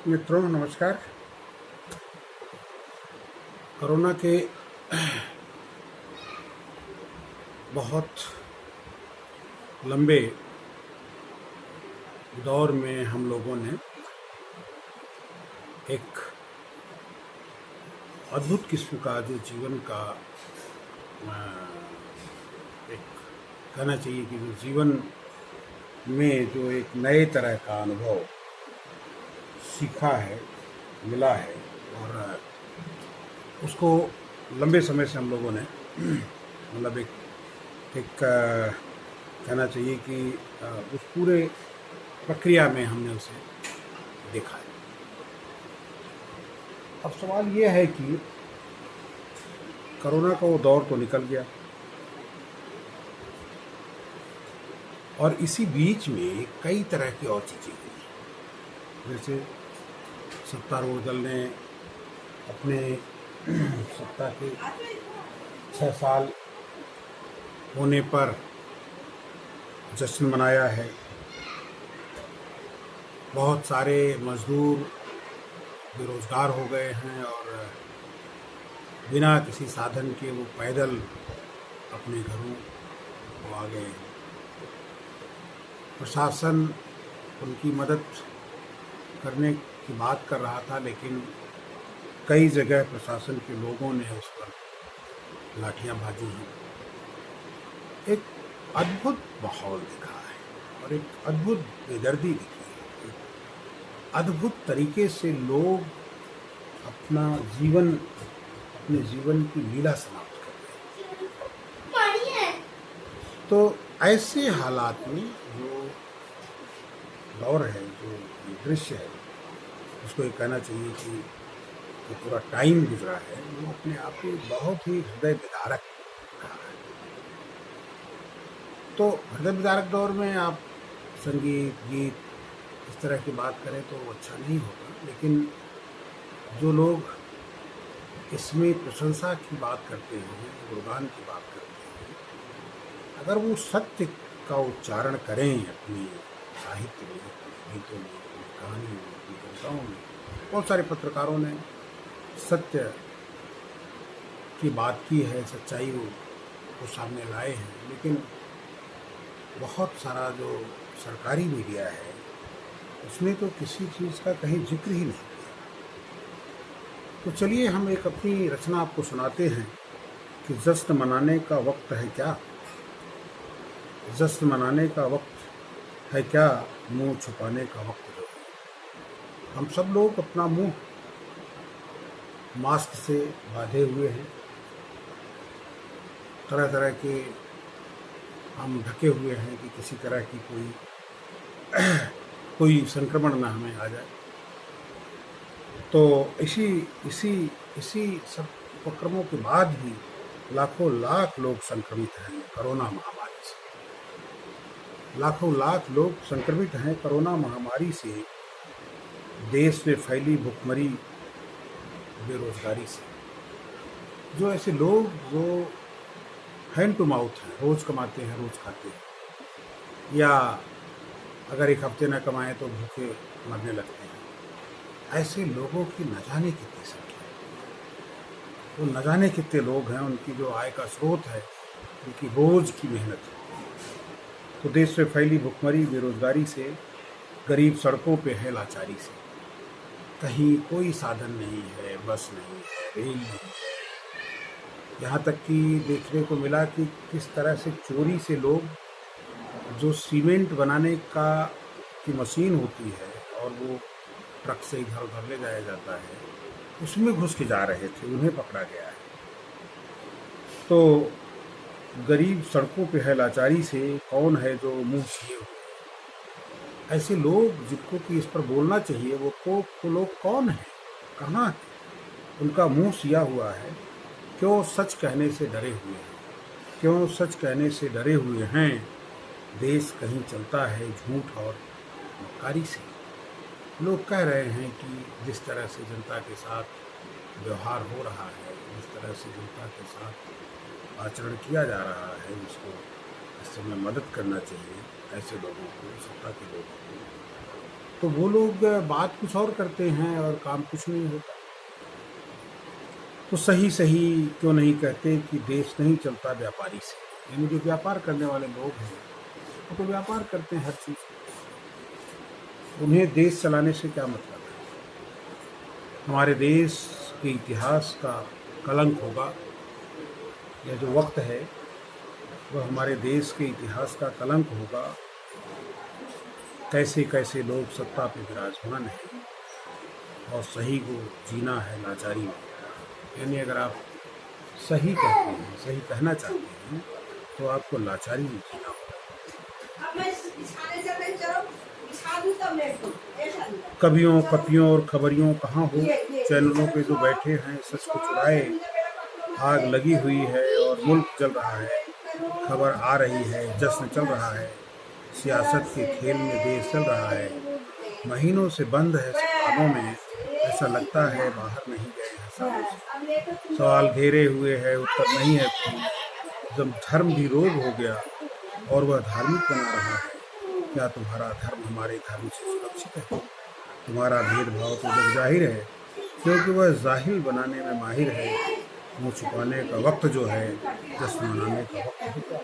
मित्रों नमस्कार। कोरोना के बहुत लंबे दौर में हम लोगों ने एक अद्भुत किस्म का जो जीवन का एक कहना चाहिए कि जो जीवन में जो एक नए तरह का अनुभव सीखा है, मिला है और उसको लंबे समय से हम लोगों ने मतलब एक कहना चाहिए कि उस पूरे प्रक्रिया में हमने उसे देखा है। अब सवाल ये है कि कोरोना का वो दौर तो निकल गया और इसी बीच में कई तरह की और चीज़ें हुई। जैसे सत्तारूढ़ दल ने अपने सत्ता के 6 साल होने पर जश्न मनाया है। बहुत सारे मजदूर बेरोजगार हो गए हैं और बिना किसी साधन के वो पैदल अपने घरों को आ गए। प्रशासन उनकी मदद करने की बात कर रहा था, लेकिन कई जगह प्रशासन के लोगों ने उस पर लाठियां भाजी हैं। एक अद्भुत माहौल दिखा है और एक अद्भुत बेदर्दी दिखी है। एक अद्भुत तरीके से लोग अपने जीवन की लीला समाप्त कर रहे हैं। तो ऐसे हालात में जो दौर है, जो दृश्य है, उसको ये कहना चाहिए कि जो पूरा टाइम गुजरा है वो अपने आप में बहुत ही हृदय विदारक रहा है। तो हृदय विदारक दौर में आप संगीत, गीत इस तरह की बात करें तो अच्छा नहीं होगा, लेकिन जो लोग इसमें प्रशंसा की बात करते हैं, गुणगान की बात करते हैं, अगर वो सत्य का उच्चारण करें अपने साहित्य में, अपने गीतों में, अपनी कहानी में, अपनी कविताओं में, बहुत सारे पत्रकारों ने सत्य की बात की है, सच्चाई को सामने लाए हैं, लेकिन बहुत सारा जो सरकारी मीडिया है उसने तो किसी चीज़ का कहीं जिक्र ही नहीं किया। तो चलिए हम एक अपनी रचना आपको सुनाते हैं कि जश्न मनाने का वक्त है क्या, जश्न मनाने का वक्त है क्या, मुंह छुपाने का वक्त जो है। हम सब लोग अपना मुंह मास्क से बांधे हुए हैं, तरह तरह के हम ढके हुए हैं कि किसी तरह की कोई संक्रमण ना हमें आ जाए। तो इसी इसी इसी सब उपक्रमों के बाद भी लाखों लाख लोग संक्रमित हैं कोरोना महामारी से। लाखों लाख लोग संक्रमित हैं कोरोना महामारी से, देश में फैली भुखमरी, बेरोजगारी से। जो ऐसे लोग जो हैंड टू माउथ हैं, रोज़ कमाते हैं, रोज़ खाते हैं, या अगर एक हफ्ते न कमाएं तो भूखे मरने लगते हैं, ऐसे लोगों की न जाने कितनी संख्या है। वो न जाने कितने लोग हैं, उनकी जो आय का स्रोत है, उनकी रोज़ की मेहनत है। तो देश में फैली भुखमरी, बेरोजगारी से, गरीब सड़कों पे है लाचारी से। कहीं कोई साधन नहीं है, बस नहीं है, रेल नहीं है। यहाँ तक कि देखने को मिला कि किस तरह से चोरी से लोग, जो सीमेंट बनाने की मशीन होती है और वो ट्रक से इधर उधर ले जाया जाता है, उसमें घुस के जा रहे थे, उन्हें पकड़ा गया है। तो गरीब सड़कों पे है लाचारी से, कौन है जो मुंह किए हुए। ऐसे लोग जिनको कि इस पर बोलना चाहिए, वो लोग कौन है, कहाँ है, उनका मुंह सिया हुआ है। क्यों सच कहने से डरे हुए हैं, क्यों सच कहने से डरे हुए हैं। देश कहीं चलता है झूठ और मक्कारी से। लोग कह रहे हैं कि जिस तरह से जनता के साथ व्यवहार हो रहा है, जिस तरह से जनता के साथ आचरण किया जा रहा है, उसको इस समय मदद करना चाहिए ऐसे लोगों को, सत्ता के लोगों को। तो वो लोग बात कुछ और करते हैं और काम कुछ नहीं होता। तो सही सही क्यों नहीं कहते कि देश नहीं चलता व्यापारी से। यानी जो व्यापार करने वाले लोग हैं वो तो व्यापार करते हैं हर चीज़ में। उन्हें देश चलाने से क्या मतलब है। हमारे देश के इतिहास का कलंक होगा। यह जो वक्त है वह हमारे देश के इतिहास का कलंक होगा। कैसे कैसे लोग सत्ता पे विराजमान हैं और सही को जीना है लाचारी में। यानी अगर आप सही कहते हैं, सही कहना चाहते हैं तो आपको लाचारी में जीना होगा। कवियों कपियों और खबरियों कहाँ हो, चैनलों पे जो बैठे हैं सच को चुराए। आग लगी हुई है और मुल्क जल रहा है, खबर आ रही है, जश्न चल रहा है, सियासत के खेल में देश चल रहा है। महीनों से बंद है सवालों में, ऐसा लगता है बाहर नहीं गए हैं सालों से। सवाल घेरे हुए है, उत्तर नहीं है कोई। जब धर्म भी रोग हो गया और वह धार्मिक बना रहा है, क्या तुम्हारा धर्म हमारे धर्म से सुरक्षित है। तुम्हारा भेदभाव तो जग जाहिर है, क्योंकि वह जाहिल बनाने में माहिर है। मुँह छुपाने का वक्त जो है, जश्न मनाने का वक्त है क्या।